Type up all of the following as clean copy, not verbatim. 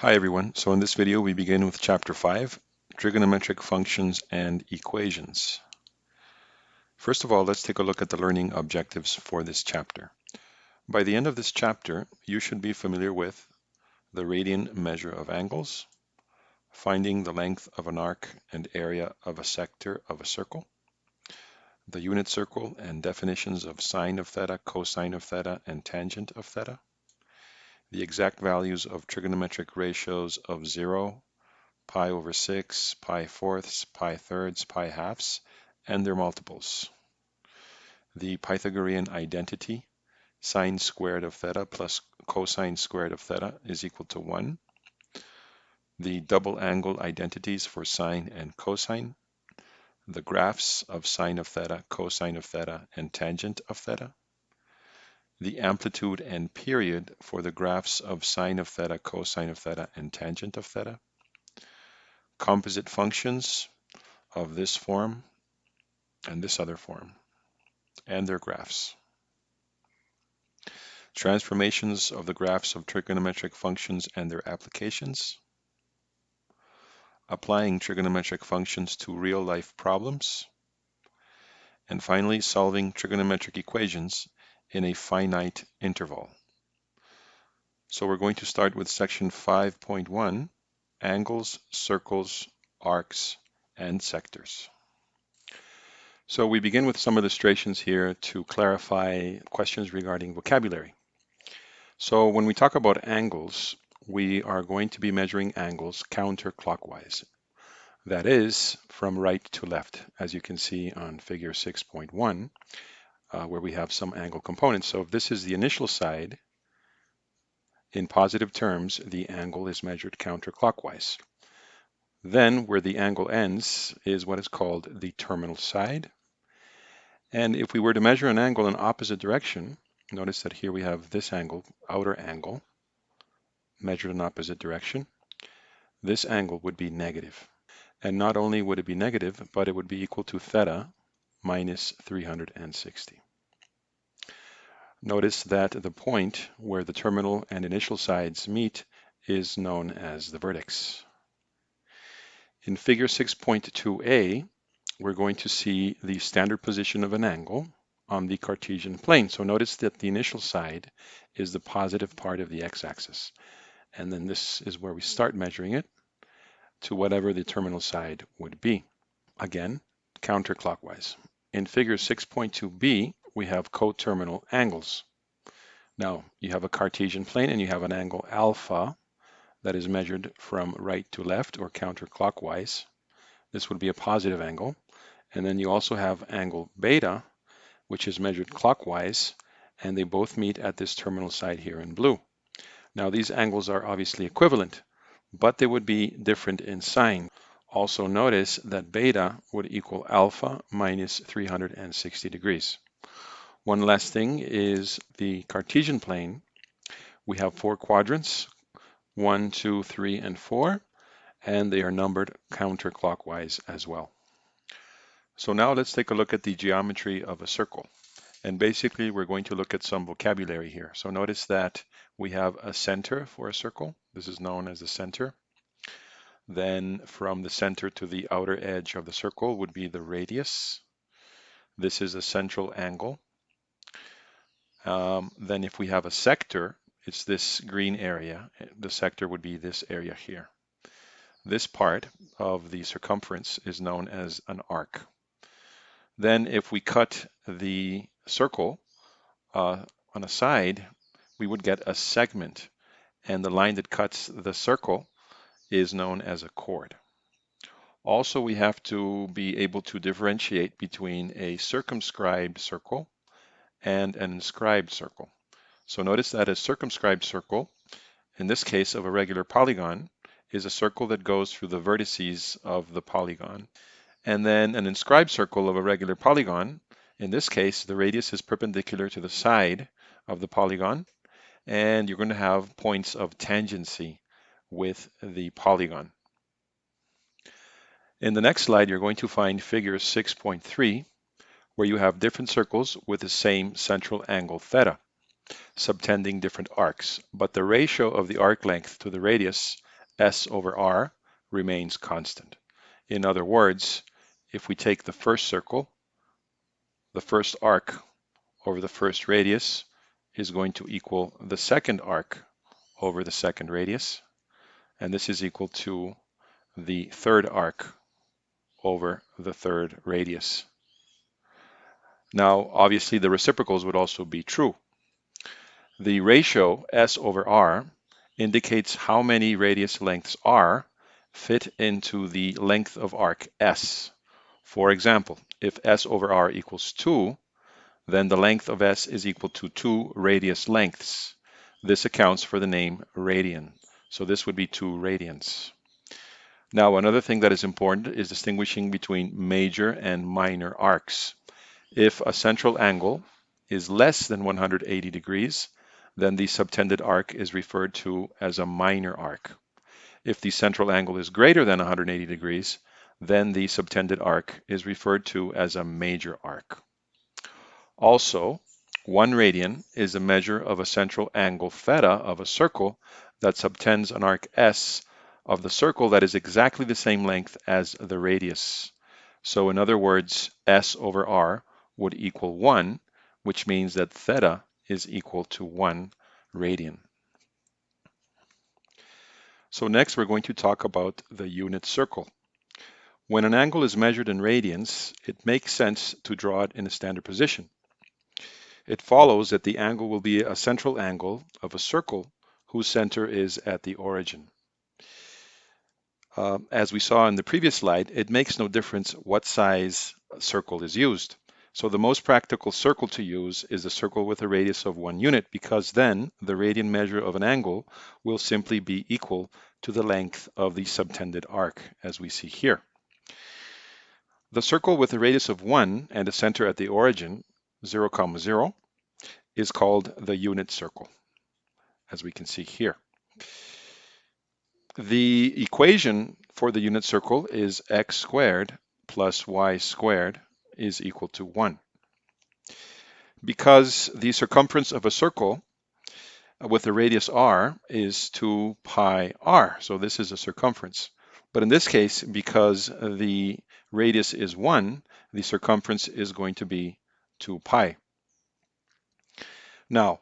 Hi everyone. So in this video we begin with Chapter 5, Trigonometric Functions and Equations. First of all, let's take a look at the learning objectives for this chapter. By the end of this chapter, you should be familiar with the radian measure of angles, finding the length of an arc and area of a sector of a circle, the unit circle and definitions of sine of theta, cosine of theta, and tangent of theta, the exact values of trigonometric ratios of 0, pi over 6, pi fourths, pi thirds, pi halves, and their multiples. The Pythagorean identity, sine squared of theta plus cosine squared of theta is equal to 1. The double angle identities for sine and cosine. The graphs of sine of theta, cosine of theta, and tangent of theta. The amplitude and period for the graphs of sine of theta, cosine of theta, and tangent of theta. Composite functions of this form and this other form, and their graphs. Transformations of the graphs of trigonometric functions and their applications. Applying trigonometric functions to real-life problems. And finally, solving trigonometric equations in a finite interval. So we're going to start with section 5.1, angles, circles, arcs, and sectors. So we begin with some illustrations here to clarify questions regarding vocabulary. So when we talk about angles, we are going to be measuring angles counterclockwise. That is, from right to left, as you can see on figure 6.1, where we have some angle components. So if this is the initial side, in positive terms, the angle is measured counterclockwise. Then where the angle ends is what is called the terminal side. And if we were to measure an angle in opposite direction, notice that here we have this angle, outer angle, measured in opposite direction. This angle would be negative. And not only would it be negative, but it would be equal to theta minus 360. Notice that the point where the terminal and initial sides meet is known as the vertex. In figure 6.2a, we're going to see the standard position of an angle on the Cartesian plane. So notice that the initial side is the positive part of the x-axis. And then this is where we start measuring it to whatever the terminal side would be. Again, counterclockwise. In figure 6.2b, we have coterminal angles. Now, you have a Cartesian plane and you have an angle alpha that is measured from right to left or counterclockwise. This would be a positive angle. And then you also have angle beta, which is measured clockwise, and they both meet at this terminal side here in blue. Now, these angles are obviously equivalent, but they would be different in sign. Also notice that beta would equal alpha minus 360 degrees. One last thing is the Cartesian plane. We have 4 quadrants, 1, 2, 3, and 4, and they are numbered counterclockwise as well. So now let's take a look at the geometry of a circle. And basically, we're going to look at some vocabulary here. So notice that we have a center for a circle. This is known as the center. Then from the center to the outer edge of the circle would be the radius. This is a central angle. Then if we have a sector, it's this green area. The sector would be this area here. This part of the circumference is known as an arc. Then if we cut the circle on a side, we would get a segment. And the line that cuts the circle is known as a chord. Also, we have to be able to differentiate between a circumscribed circle and an inscribed circle. So notice that a circumscribed circle, in this case of a regular polygon, is a circle that goes through the vertices of the polygon. And then an inscribed circle of a regular polygon, in this case, the radius is perpendicular to the side of the polygon, and you're going to have points of tangency with the polygon. In the next slide, you're going to find figure 6.3, where you have different circles with the same central angle theta, subtending different arcs. But the ratio of the arc length to the radius S over R remains constant. In other words, if we take the first circle, the first arc over the first radius is going to equal the second arc over the second radius, and this is equal to the third arc over the third radius. Now, obviously, the reciprocals would also be true. The ratio S over R indicates how many radius lengths R fit into the length of arc S. For example, if S over R equals 2, then the length of S is equal to 2 radius lengths. This accounts for the name radian. So this would be 2 radians. Now, another thing that is important is distinguishing between major and minor arcs. If a central angle is less than 180 degrees, then the subtended arc is referred to as a minor arc. If the central angle is greater than 180 degrees, then the subtended arc is referred to as a major arc. Also, 1 radian is a measure of a central angle theta of a circle that subtends an arc S of the circle that is exactly the same length as the radius. So in other words, S over R would equal 1, which means that theta is equal to 1 radian. So next we're going to talk about the unit circle. When an angle is measured in radians, it makes sense to draw it in a standard position. It follows that the angle will be a central angle of a circle whose center is at the origin. As we saw in the previous slide, it makes no difference what size circle is used. So the most practical circle to use is a circle with a radius of 1 unit, because then the radian measure of an angle will simply be equal to the length of the subtended arc, as we see here. The circle with a radius of 1 and a center at the origin, 0, 0, is called the unit circle, as we can see here. The equation for the unit circle is x squared plus y squared is equal to 1. Because the circumference of a circle with a radius r is 2 pi r, so this is a circumference. But in this case, because the radius is 1, the circumference is going to be 2 pi. Now,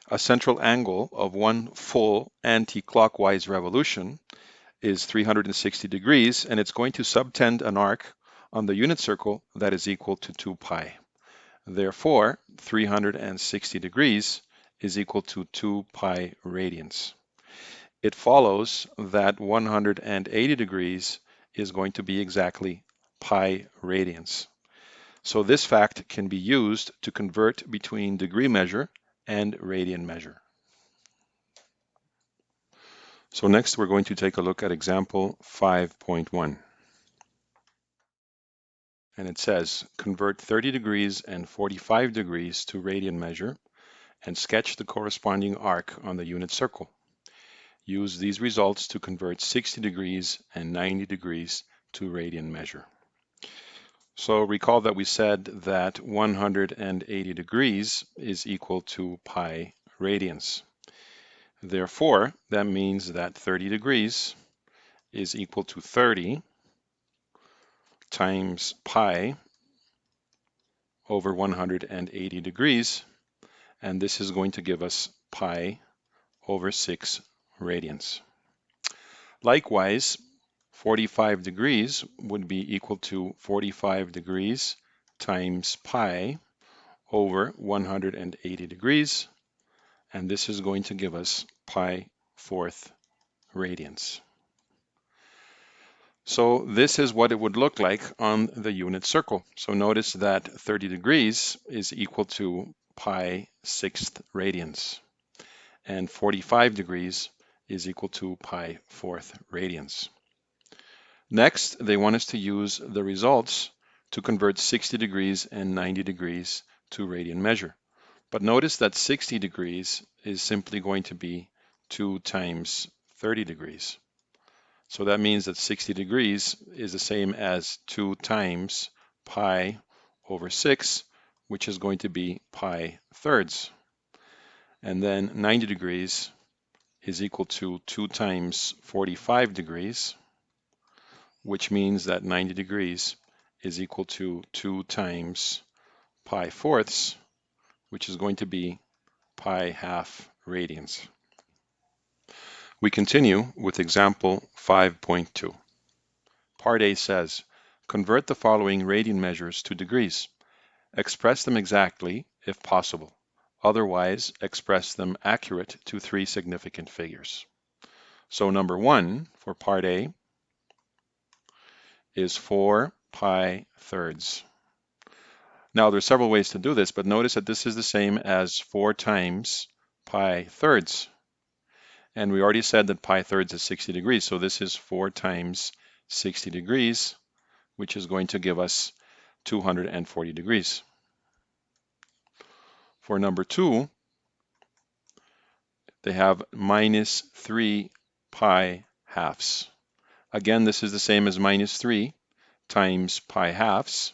a central angle of 1 full anti-clockwise revolution is 360 degrees, and it's going to subtend an arc on the unit circle that is equal to 2 pi. Therefore, 360 degrees is equal to 2 pi radians. It follows that 180 degrees is going to be exactly pi radians. So this fact can be used to convert between degree measure and radian measure. So next we're going to take a look at example 5.1. And it says, convert 30 degrees and 45 degrees to radian measure and sketch the corresponding arc on the unit circle. Use these results to convert 60 degrees and 90 degrees to radian measure. So recall that we said that 180 degrees is equal to pi radians. Therefore, that means that 30 degrees is equal to 30 times pi over 180 degrees, and this is going to give us pi over 6 radians. Likewise, 45 degrees would be equal to 45 degrees times pi over 180 degrees, and this is going to give us pi 4th radians. So this is what it would look like on the unit circle. So notice that 30 degrees is equal to pi 6th radians, and 45 degrees is equal to pi 4th radians. Next, they want us to use the results to convert 60 degrees and 90 degrees to radian measure. But notice that 60 degrees is simply going to be 2 times 30 degrees. So that means that 60 degrees is the same as 2 times pi over 6, which is going to be pi thirds. And then 90 degrees is equal to 2 times 45 degrees, which means that 90 degrees is equal to 2 times pi fourths, which is going to be pi half radians. We continue with example 5.2. Part A says, convert the following radian measures to degrees. Express them exactly if possible. Otherwise, express them accurate to 3 significant figures. So number 1 for part A is 4 pi thirds. Now there's several ways to do this, but notice that this is the same as 4 times pi thirds. And we already said that pi thirds is 60 degrees, so this is 4 times 60 degrees, which is going to give us 240 degrees. For number 2, they have minus 3 pi halves. Again, this is the same as minus 3 times pi halves.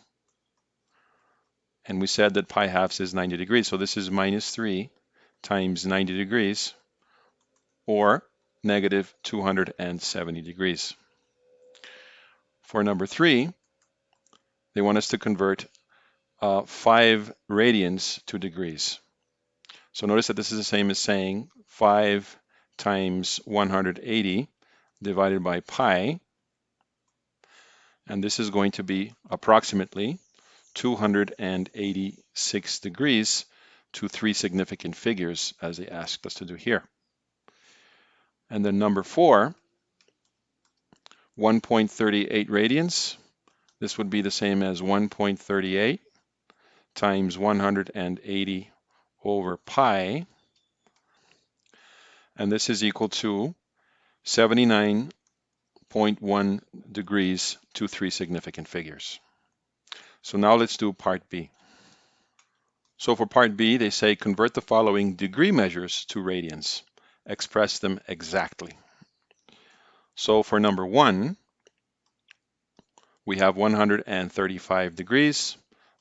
And we said that pi halves is 90 degrees, so this is minus 3 times 90 degrees, or negative 270 degrees. For number 3, they want us to convert 5 radians to degrees. So notice that this is the same as saying 5 times 180 divided by pi, and this is going to be approximately 286 degrees to 3 significant figures, as they asked us to do here. And then number 4, 1.38 radians. This would be the same as 1.38 times 180 over pi, and this is equal to 79.1 degrees to 3 significant figures. So now let's do part B. So for part B, they say convert the following degree measures to radians. Express them exactly. So for number 1, we have 135 degrees.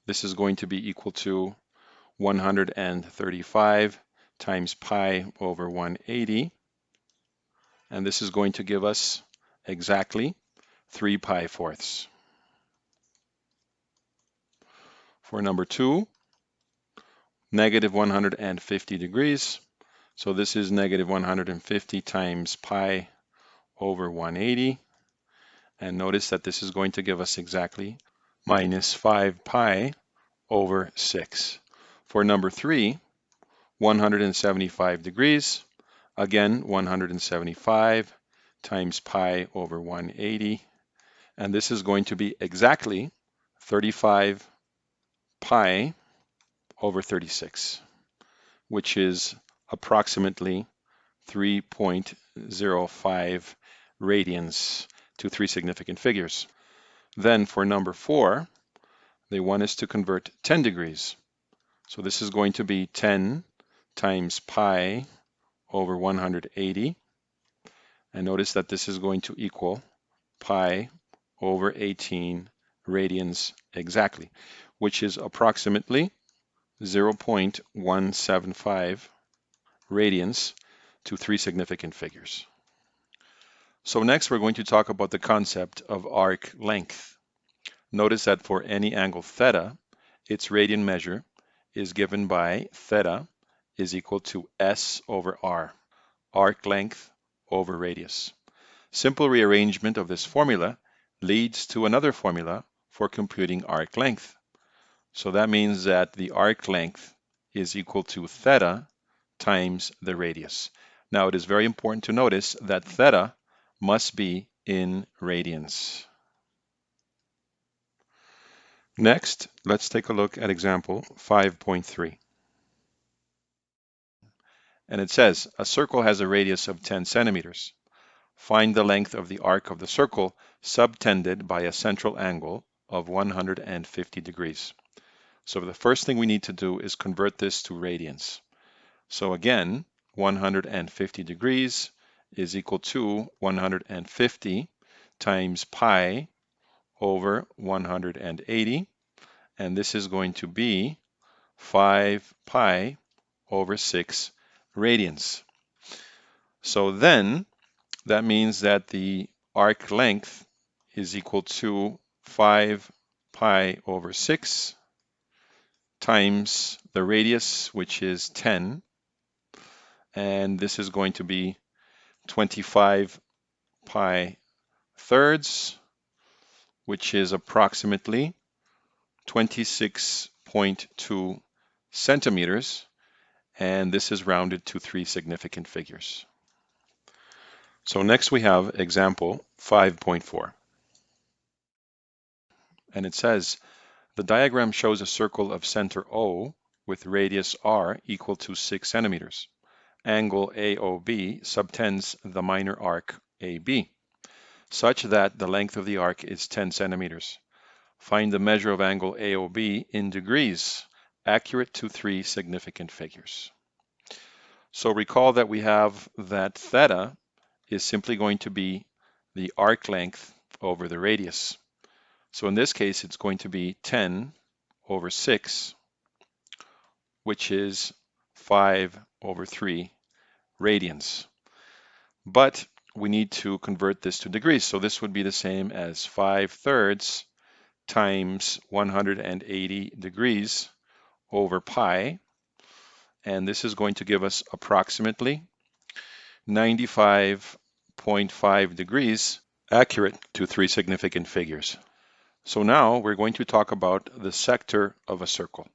This is going to be equal to 135 times pi over 180. And this is going to give us exactly 3 pi fourths. For number 2, negative 150 degrees. So this is negative 150 times pi over 180. And notice that this is going to give us exactly minus 5 pi over 6. For number 3, 175 degrees. Again, 175 times pi over 180. And this is going to be exactly 35 pi over 36, which is approximately 3.05 radians to 3 significant figures. Then for number 4, they want us to convert 10 degrees. So this is going to be 10 times pi over 180. And notice that this is going to equal pi over 18 radians exactly, which is approximately 0.175 radians to 3 significant figures. So next we're going to talk about the concept of arc length. Notice that for any angle theta, its radian measure is given by theta is equal to S over R, arc length over radius. Simple rearrangement of this formula leads to another formula for computing arc length. So that means that the arc length is equal to theta times the radius. Now it is very important to notice that theta must be in radians. Next, let's take a look at example 5.3. And it says, a circle has a radius of 10 centimeters. Find the length of the arc of the circle subtended by a central angle of 150 degrees. So the first thing we need to do is convert this to radians. So again, 150 degrees is equal to 150 times pi over 180. And this is going to be 5 pi over 6 radians. So then that means that the arc length is equal to 5 pi over 6 times the radius, which is 10, and this is going to be 25 pi thirds, which is approximately 26.2 centimeters, and this is rounded to 3 significant figures. So next we have example 5.4. And it says, the diagram shows a circle of center O with radius r equal to 6 centimeters. Angle AOB subtends the minor arc AB, such that the length of the arc is 10 centimeters. Find the measure of angle AOB in degrees, accurate to 3 significant figures. So recall that we have that theta is simply going to be the arc length over the radius. So in this case, it's going to be 10 over 6, which is 5 over 3 radians. But we need to convert this to degrees. So this would be the same as 5 thirds times 180 degrees over pi. And this is going to give us approximately 95.5 degrees, accurate to 3 significant figures. So now we're going to talk about the sector of a circle.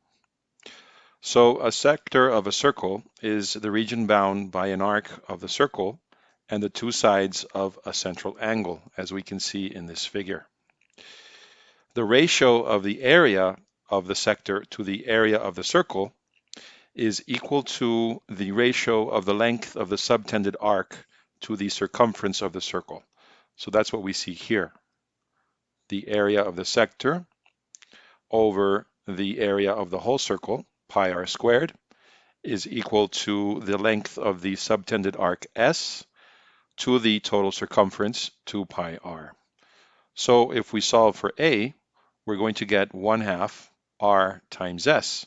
So a sector of a circle is the region bound by an arc of the circle and the two sides of a central angle, as we can see in this figure. The ratio of the area of the sector to the area of the circle is equal to the ratio of the length of the subtended arc to the circumference of the circle. So that's what we see here. The area of the sector over the area of the whole circle, pi r squared, is equal to the length of the subtended arc S to the total circumference, 2 pi r. So if we solve for A, we're going to get 1/2 r times S.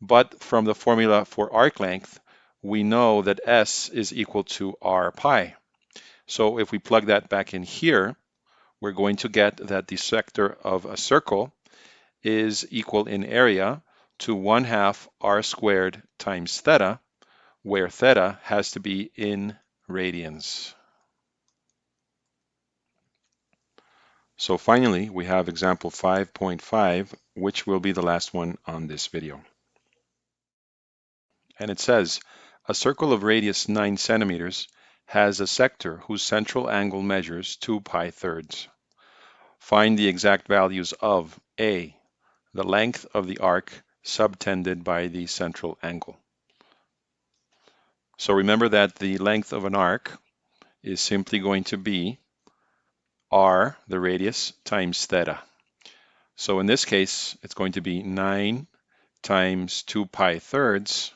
But from the formula for arc length, we know that S is equal to r pi. So if we plug that back in here, we're going to get that the sector of a circle is equal in area to 1/2 r squared times theta, where theta has to be in radians. So finally, we have example 5.5, which will be the last one on this video. And it says, a circle of radius 9 centimeters has a sector whose central angle measures 2 pi thirds. Find the exact values of A, the length of the arc subtended by the central angle. So remember that the length of an arc is simply going to be r, the radius, times theta. So in this case, it's going to be 9 times 2 pi thirds,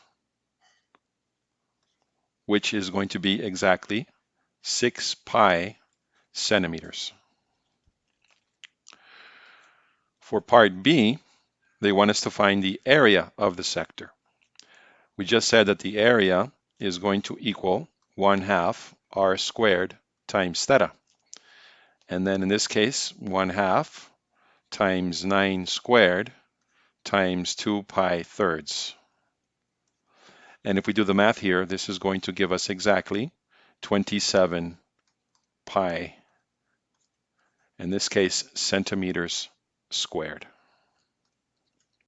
which is going to be exactly 6 pi centimeters. For part B, they want us to find the area of the sector. We just said that the area is going to equal 1/2 r squared times theta. And then in this case, 1/2 times 9 squared times 2 pi thirds. And if we do the math here, this is going to give us exactly 27 pi, in this case, centimeters squared.